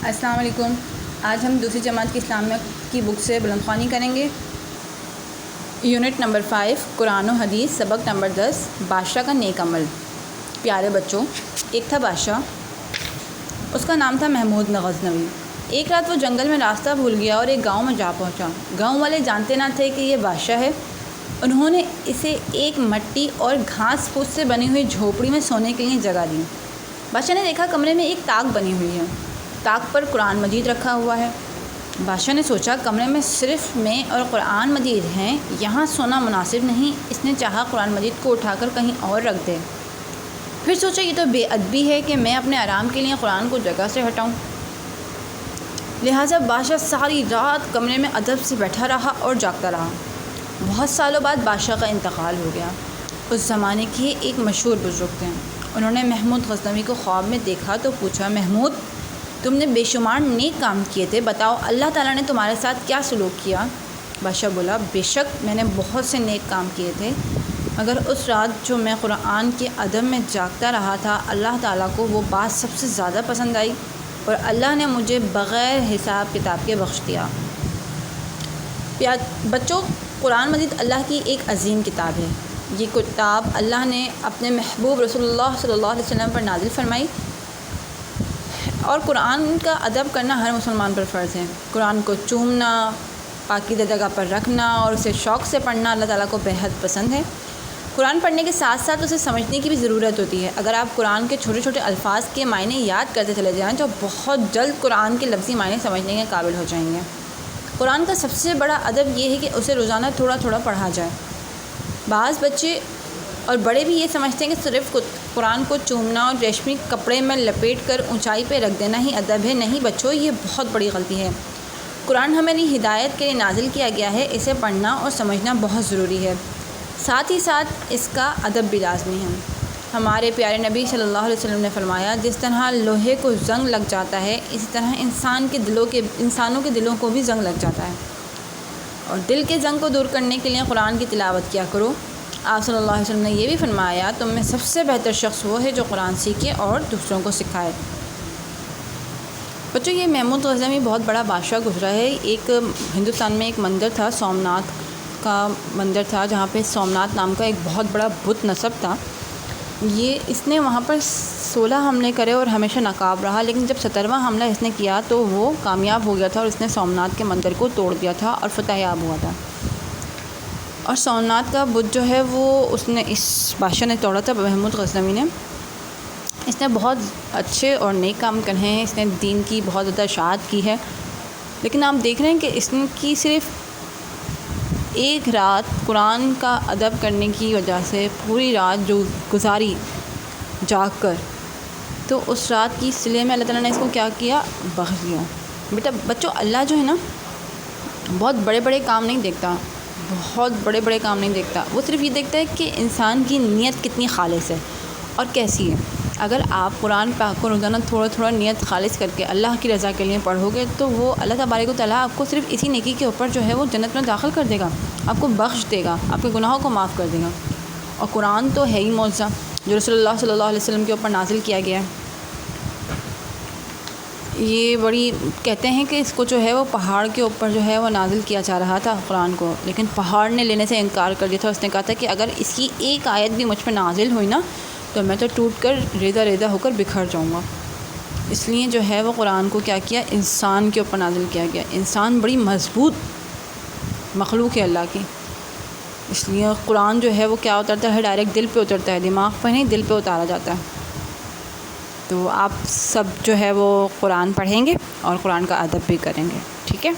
السلام علیکم۔ آج ہم دوسری جماعت کی اسلامیہ کی بک سے بلند خوانی کریں گے۔ یونٹ نمبر 5 قرآن و حدیث، سبق نمبر 10 بادشاہ کا نیک عمل۔ پیارے بچوں، ایک تھا بادشاہ، اس کا نام تھا محمود غزنوی۔ ایک رات وہ جنگل میں راستہ بھول گیا اور ایک گاؤں میں جا پہنچا۔ گاؤں والے جانتے نہ تھے کہ یہ بادشاہ ہے۔ انہوں نے اسے ایک مٹی اور گھاس پھوس سے بنی ہوئی جھوپڑی میں سونے کے لیے جگہ دی۔ بادشاہ نے دیکھا کمرے میں ایک طاق بنی ہوئی ہے، طاق پر قرآن مجید رکھا ہوا ہے۔ بادشاہ نے سوچا کمرے میں صرف میں اور قرآن مجید ہیں، یہاں سونا مناسب نہیں۔ اس نے چاہا قرآن مجید کو اٹھا کر کہیں اور رکھ دے۔ پھر سوچا یہ تو بے ادبی ہے کہ میں اپنے آرام کے لیے قرآن کو جگہ سے ہٹاؤں۔ لہٰذا بادشاہ ساری رات کمرے میں ادب سے بیٹھا رہا اور جاگتا رہا۔ بہت سالوں بعد بادشاہ کا انتقال ہو گیا۔ اس زمانے کے ایک مشہور بزرگ تھے۔ انہوں نے محمود غزنوی کو خواب میں دیکھا تو پوچھا، محمود، تم نے بے شمار نیک کام کیے تھے، بتاؤ اللہ تعالیٰ نے تمہارے ساتھ کیا سلوک کیا؟ بادشاہ بولا، بے شک میں نے بہت سے نیک کام کیے تھے، مگر اس رات جو میں قرآن کے ادب میں جاگتا رہا تھا، اللہ تعالیٰ کو وہ بات سب سے زیادہ پسند آئی اور اللہ نے مجھے بغیر حساب کتاب کے بخش دیا۔ بچوں، قرآن مجید اللہ کی ایک عظیم کتاب ہے۔ یہ کتاب اللہ نے اپنے محبوب رسول اللہ صلی اللہ علیہ وسلم پر نازل فرمائی اور قرآن کا ادب کرنا ہر مسلمان پر فرض ہے۔ قرآن کو چومنا، پاکیزہ جگہ پر رکھنا اور اسے شوق سے پڑھنا اللہ تعالیٰ کو بےحد پسند ہے۔ قرآن پڑھنے کے ساتھ ساتھ اسے سمجھنے کی بھی ضرورت ہوتی ہے۔ اگر آپ قرآن کے چھوٹے چھوٹے الفاظ کے معنی یاد کرتے چلے جائیں تو بہت جلد قرآن کے لفظی معنی سمجھنے کے قابل ہو جائیں گے۔ قرآن کا سب سے بڑا ادب یہ ہے کہ اسے روزانہ تھوڑا تھوڑا پڑھا جائے۔ بعض بچے اور بڑے بھی یہ سمجھتے ہیں کہ صرف قرآن کو چومنا اور ریشمی کپڑے میں لپیٹ کر اونچائی پہ رکھ دینا ہی ادب ہے۔ نہیں بچوں، یہ بہت بڑی غلطی ہے۔ قرآن ہماری ہدایت کے لیے نازل کیا گیا ہے، اسے پڑھنا اور سمجھنا بہت ضروری ہے، ساتھ ہی ساتھ اس کا ادب بھی لازمی ہے۔ ہمارے پیارے نبی صلی اللہ علیہ وسلم نے فرمایا، جس طرح لوہے کو زنگ لگ جاتا ہے، اسی طرح انسانوں کے دلوں کو بھی زنگ لگ جاتا ہے، اور دل کے زنگ کو دور کرنے کے لیے قرآن کی تلاوت کیا کرو۔ آپ صلی اللہ علیہ وسلم نے یہ بھی فرمایا، تم میں سب سے بہتر شخص وہ ہے جو قرآن سیکھے اور دوسروں کو سکھائے۔ بچوں، یہ محمود غزنوی بہت بڑا بادشاہ گزرا ہے۔ ایک ہندوستان میں ایک مندر تھا، سومناتھ کا مندر تھا، جہاں پہ سومناتھ نام کا ایک بہت بڑا بت نصب تھا۔ اس نے وہاں پر 16 حملے کرے اور ہمیشہ ناکام رہا، لیکن جب 17واں حملہ اس نے کیا تو وہ کامیاب ہو گیا تھا اور اس نے سومناتھ کے مندر کو توڑ دیا تھا اور فتح یاب ہوا تھا۔ اور سومناتھ کا بت جو ہے وہ اس بادشاہ نے توڑا تھا، محمود غزنوی نے۔ اس نے بہت اچھے اور نیک کام کرے ہیں، اس نے دین کی بہت زیادہ اشاعت کی ہے، لیکن آپ دیکھ رہے ہیں کہ اس کی صرف ایک رات قرآن کا ادب کرنے کی وجہ سے پوری رات جو گزاری جاگ کر، تو اس رات کی صلے میں اللہ تعالیٰ نے اس کو کیا کیا؟ بخش دیا۔ بیٹا بچوں، اللہ جو ہے نا بہت بڑے بڑے کام نہیں دیکھتا، وہ صرف یہ دیکھتا ہے کہ انسان کی نیت کتنی خالص ہے اور کیسی ہے۔ اگر آپ قرآن پاک کو روزانہ تھوڑا تھوڑا نیت خالص کر کے اللہ کی رضا کے لیے پڑھو گے تو وہ اللہ تبارک و تعالیٰ آپ کو صرف اسی نیکی کے اوپر جو ہے وہ جنت میں داخل کر دے گا، آپ کو بخش دے گا، آپ کے گناہوں کو معاف کر دے گا۔ اور قرآن تو ہے ہی معجزہ جو رسول اللہ صلی اللہ علیہ وسلم کے اوپر نازل کیا گیا ہے۔ یہ بڑی کہتے ہیں کہ اس کو جو ہے وہ پہاڑ کے اوپر جو ہے وہ نازل کیا جا رہا تھا قرآن کو، لیکن پہاڑ نے لینے سے انکار کر دیا تھا۔ اس نے کہا تھا کہ اگر اس کی ایک آیت بھی مجھ پہ نازل ہوئی نا تو میں تو ٹوٹ کر ریزہ ریزہ ہو کر بکھر جاؤں گا۔ اس لیے جو ہے وہ قرآن کو کیا کیا؟ انسان کے اوپر نازل کیا گیا۔ انسان بڑی مضبوط مخلوق ہے اللہ کی، اس لیے قرآن جو ہے وہ کیا اترتا ہے؟ ڈائریکٹ دل پہ اترتا ہے، دماغ پہ نہیں، دل پہ اتارا جاتا ہے۔ تو آپ سب جو ہے وہ قرآن پڑھیں گے اور قرآن کا ادب بھی کریں گے، ٹھیک ہے؟